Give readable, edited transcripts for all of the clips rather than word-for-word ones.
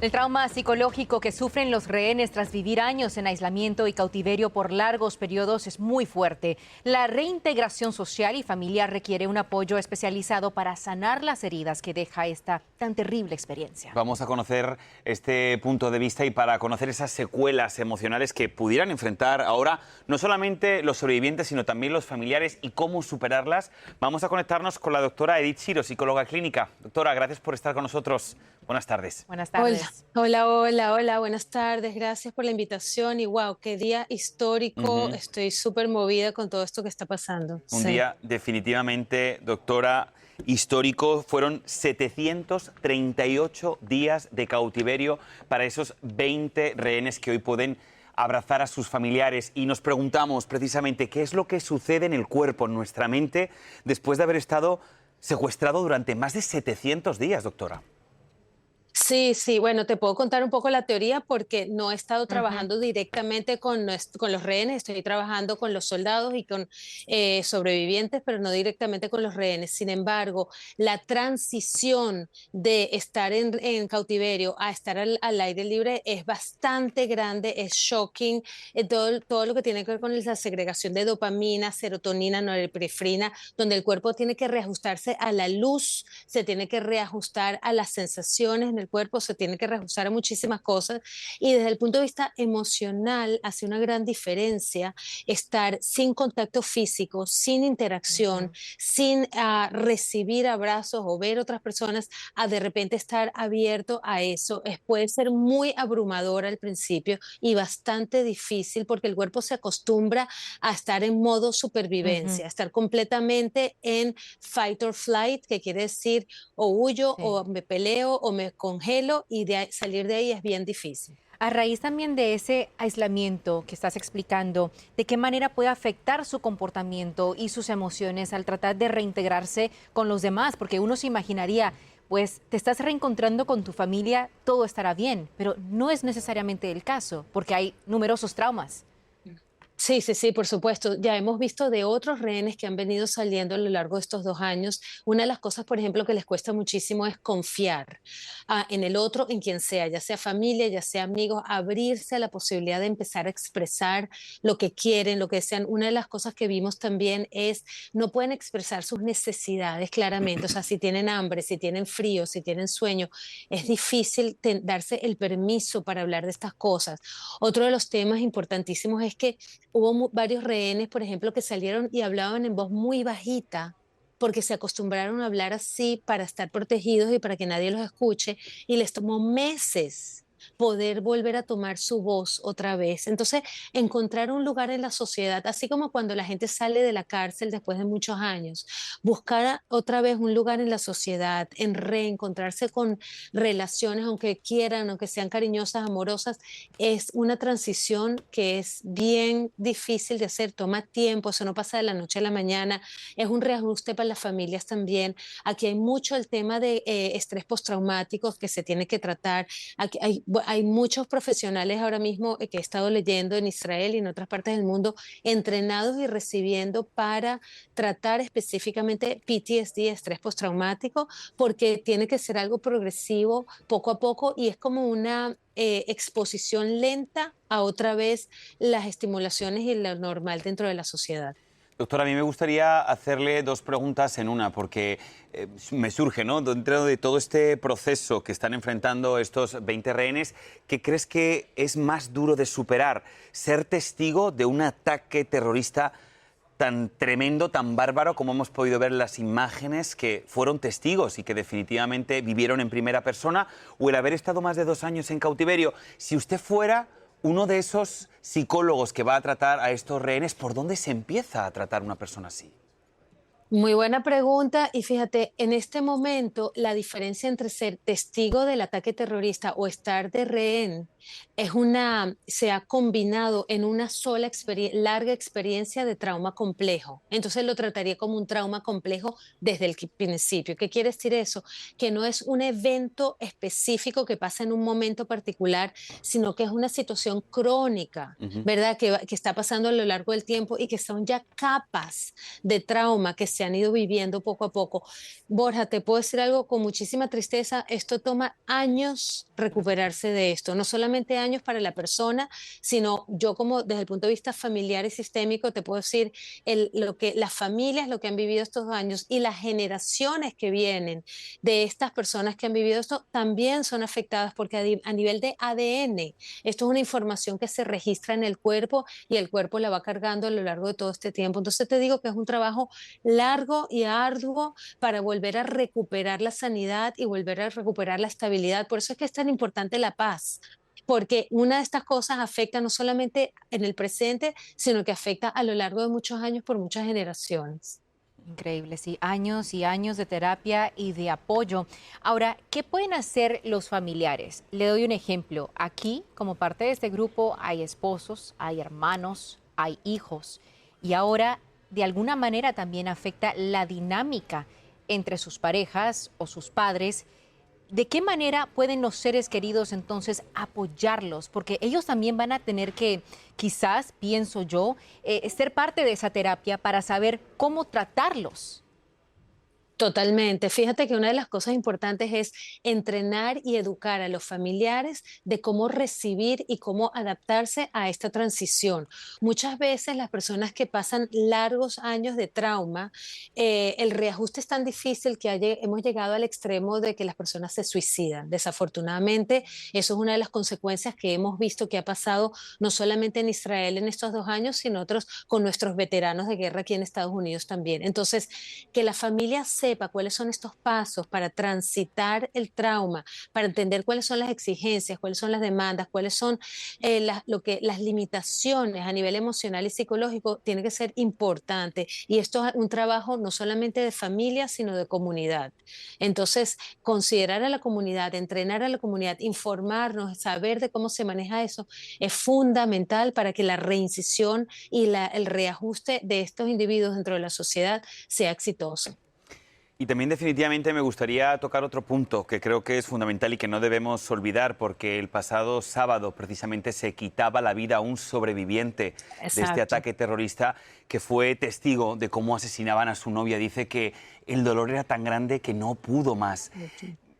El trauma psicológico que sufren los rehenes tras vivir años en aislamiento y cautiverio por largos periodos es muy fuerte. La reintegración social y familiar requiere un apoyo especializado para sanar las heridas que deja esta tan terrible experiencia. Vamos a conocer este punto de vista y para conocer esas secuelas emocionales que pudieran enfrentar ahora no solamente los sobrevivientes, sino también los familiares y cómo superarlas, vamos a conectarnos con la doctora Edith Siro, psicóloga clínica. Doctora, gracias por estar con nosotros. Buenas tardes. Buenas tardes. Hola, buenas tardes, gracias por la invitación y wow, qué día histórico, estoy súper movida con todo esto que está pasando. Un día definitivamente, doctora, histórico. Fueron 738 días de cautiverio para esos 20 rehenes que hoy pueden abrazar a sus familiares y nos preguntamos precisamente qué es lo que sucede en el cuerpo, en nuestra mente, después de haber estado secuestrado durante más de 700 días, doctora. Sí, bueno, te puedo contar un poco la teoría porque no he estado trabajando directamente con los rehenes, estoy trabajando con los soldados y con sobrevivientes, pero no directamente con los rehenes. Sin embargo, la transición de estar en cautiverio a estar al aire libre es bastante grande, es shocking, todo lo que tiene que ver con la segregación de dopamina, serotonina, norepinefrina, donde el cuerpo tiene que reajustarse a la luz, se tiene que reajustar a las sensaciones en el cuerpo, se tiene que reajustar a muchísimas cosas y desde el punto de vista emocional hace una gran diferencia estar sin contacto físico, sin interacción, sin recibir abrazos o ver otras personas, a de repente estar abierto a eso. Puede ser muy abrumador al principio y bastante difícil porque el cuerpo se acostumbra a estar en modo supervivencia, a estar completamente en fight or flight, que quiere decir o huyo Sí. o me peleo o me congelo y salir de ahí es bien difícil. A raíz también de ese aislamiento que estás explicando, ¿de qué manera puede afectar su comportamiento y sus emociones al tratar de reintegrarse con los demás? Porque uno se imaginaría, pues te estás reencontrando con tu familia, todo estará bien, pero no es necesariamente el caso, porque hay numerosos traumas. Sí, por supuesto. Ya hemos visto de otros rehenes que han venido saliendo a lo largo de estos 2 años. Una de las cosas, por ejemplo, que les cuesta muchísimo es confiar en el otro, en quien sea, ya sea familia, ya sea amigos, abrirse a la posibilidad de empezar a expresar lo que quieren, lo que desean. Una de las cosas que vimos también es no pueden expresar sus necesidades claramente. O sea, si tienen hambre, si tienen frío, si tienen sueño, es difícil darse el permiso para hablar de estas cosas. Otro de los temas importantísimos es que hubo varios rehenes, por ejemplo, que salieron y hablaban en voz muy bajita porque se acostumbraron a hablar así para estar protegidos y para que nadie los escuche, y les tomó meses poder volver a tomar su voz otra vez. Entonces, encontrar un lugar en la sociedad, así como cuando la gente sale de la cárcel después de muchos años, buscar otra vez un lugar en la sociedad, en reencontrarse con relaciones, aunque quieran, aunque sean cariñosas, amorosas, es una transición que es bien difícil de hacer, toma tiempo, eso no pasa de la noche a la mañana, es un reajuste para las familias también. Aquí hay mucho el tema de estrés postraumático que se tiene que tratar. Aquí hay muchos profesionales ahora mismo que he estado leyendo en Israel y en otras partes del mundo, entrenados y recibiendo para tratar específicamente PTSD, estrés postraumático, porque tiene que ser algo progresivo, poco a poco, y es como una exposición lenta a otra vez las estimulaciones y lo normal dentro de la sociedad. Doctora, a mí me gustaría hacerle dos preguntas en una, porque me surge, ¿no? Dentro de todo este proceso que están enfrentando estos 20 rehenes, ¿qué crees que es más duro de superar? ¿Ser testigo de un ataque terrorista tan tremendo, tan bárbaro, como hemos podido ver en las imágenes, que fueron testigos y que definitivamente vivieron en primera persona, o el haber estado más de 2 años en cautiverio? Si usted fuera uno de esos psicólogos que va a tratar a estos rehenes, ¿por dónde se empieza a tratar una persona así? Muy buena pregunta y fíjate, en este momento la diferencia entre ser testigo del ataque terrorista o estar de rehén se ha combinado en una sola larga experiencia de trauma complejo. Entonces lo trataría como un trauma complejo desde el principio. ¿Qué quiere decir eso? Que no es un evento específico que pasa en un momento particular, sino que es una situación crónica, ¿verdad? Que está pasando a lo largo del tiempo y que son ya capas de trauma que se han ido viviendo poco a poco. Borja, te puedo decir algo con muchísima tristeza, esto toma años recuperarse de esto, no solamente años para la persona, sino yo como desde el punto de vista familiar y sistémico te puedo decir lo que las familias, lo que han vivido estos años y las generaciones que vienen de estas personas que han vivido esto también son afectadas porque a nivel de ADN, esto es una información que se registra en el cuerpo y el cuerpo la va cargando a lo largo de todo este tiempo. Entonces te digo que es un trabajo largo y arduo para volver a recuperar la sanidad y volver a recuperar la estabilidad. Por eso es que es tan importante la paz, porque una de estas cosas afecta no solamente en el presente, sino que afecta a lo largo de muchos años por muchas generaciones. Increíble, sí, años y años de terapia y de apoyo. Ahora, ¿qué pueden hacer los familiares? Le doy un ejemplo. Aquí, como parte de este grupo, hay esposos, hay hermanos, hay hijos. Y ahora, de alguna manera, también afecta la dinámica entre sus parejas o sus padres. ¿De qué manera pueden los seres queridos entonces apoyarlos? Porque ellos también van a tener que, quizás, pienso yo, ser parte de esa terapia para saber cómo tratarlos. Totalmente. Fíjate que una de las cosas importantes es entrenar y educar a los familiares de cómo recibir y cómo adaptarse a esta transición. Muchas veces las personas que pasan largos años de trauma, el reajuste es tan difícil que hemos llegado al extremo de que las personas se suicidan. Desafortunadamente, eso es una de las consecuencias que hemos visto que ha pasado no solamente en Israel en estos 2 años, sino otros con nuestros veteranos de guerra aquí en Estados Unidos también. Entonces, que la familia sepa cuáles son estos pasos para transitar el trauma, para entender cuáles son las exigencias, cuáles son las demandas, cuáles son las limitaciones a nivel emocional y psicológico, tiene que ser importante. Y esto es un trabajo no solamente de familia, sino de comunidad. Entonces, considerar a la comunidad, entrenar a la comunidad, informarnos, saber de cómo se maneja eso, es fundamental para que la reincisión y el reajuste de estos individuos dentro de la sociedad sea exitoso. Y también definitivamente me gustaría tocar otro punto que creo que es fundamental y que no debemos olvidar, porque el pasado sábado precisamente se quitaba la vida a un sobreviviente de este Exacto. ataque terrorista que fue testigo de cómo asesinaban a su novia. Dice que el dolor era tan grande que no pudo más.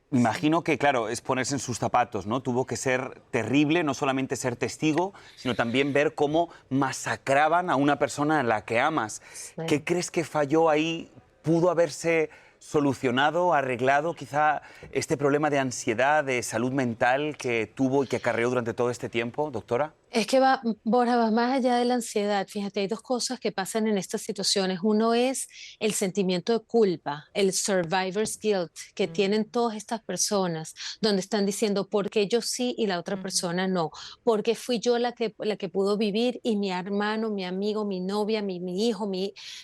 Me imagino que, claro, es ponerse en sus zapatos, ¿no? Tuvo que ser terrible, no solamente ser testigo, sino también ver cómo masacraban a una persona a la que amas. Sí. ¿Qué crees que falló ahí? ¿Pudo haberse solucionado, arreglado quizá este problema de ansiedad, de salud mental que tuvo y que acarreó durante todo este tiempo, doctora? Es que va, Borja, va más allá de la ansiedad. Fíjate, hay dos cosas que pasan en estas situaciones. Uno es el sentimiento de culpa, el survivor's guilt que tienen todas estas personas, donde están diciendo por qué yo sí y la otra persona no, porque fui yo la que pudo vivir y mi hermano, mi amigo, mi novia, mi hijo,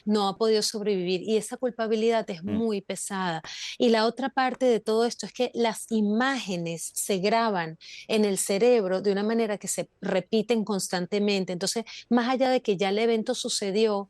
no ha podido sobrevivir. Y esa culpabilidad es Mm. muy pesada. Y la otra parte de todo esto es que las imágenes se graban en el cerebro de una manera que se repiten constantemente. Entonces, más allá de que ya el evento sucedió,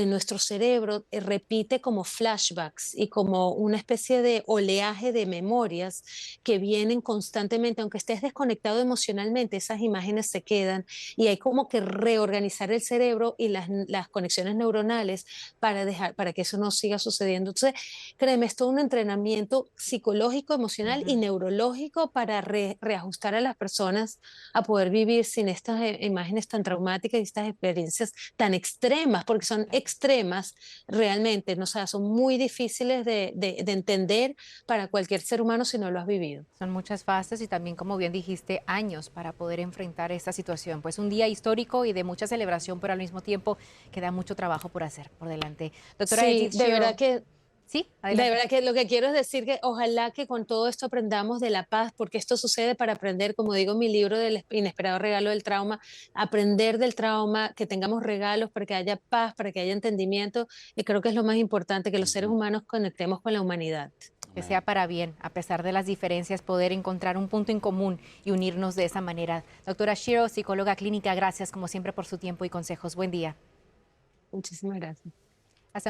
nuestro cerebro repite como flashbacks y como una especie de oleaje de memorias que vienen constantemente, aunque estés desconectado emocionalmente, esas imágenes se quedan y hay como que reorganizar el cerebro y las conexiones neuronales para que eso no siga sucediendo. Entonces, créeme, es todo un entrenamiento psicológico, emocional y neurológico para reajustar a las personas a poder vivir sin estas imágenes tan traumáticas y estas experiencias tan extremas, porque son extremas realmente, ¿no? O sea, son muy difíciles de entender para cualquier ser humano si no lo has vivido. Son muchas fases y también, como bien dijiste, años para poder enfrentar esta situación. Pues un día histórico y de mucha celebración, pero al mismo tiempo queda mucho trabajo por hacer por delante. Doctora Sí, Edith de Shiro, verdad que sí, De adelante. verdad que lo que quiero es decir que ojalá que con todo esto aprendamos de la paz, porque esto sucede para aprender, como digo en mi libro del inesperado regalo del trauma, aprender del trauma, que tengamos regalos para que haya paz, para que haya entendimiento, y creo que es lo más importante, que los seres humanos conectemos con la humanidad. Que sea para bien, a pesar de las diferencias, poder encontrar un punto en común y unirnos de esa manera. Doctora Shiro, psicóloga clínica, gracias como siempre por su tiempo y consejos. Buen día. Muchísimas gracias. Hacemos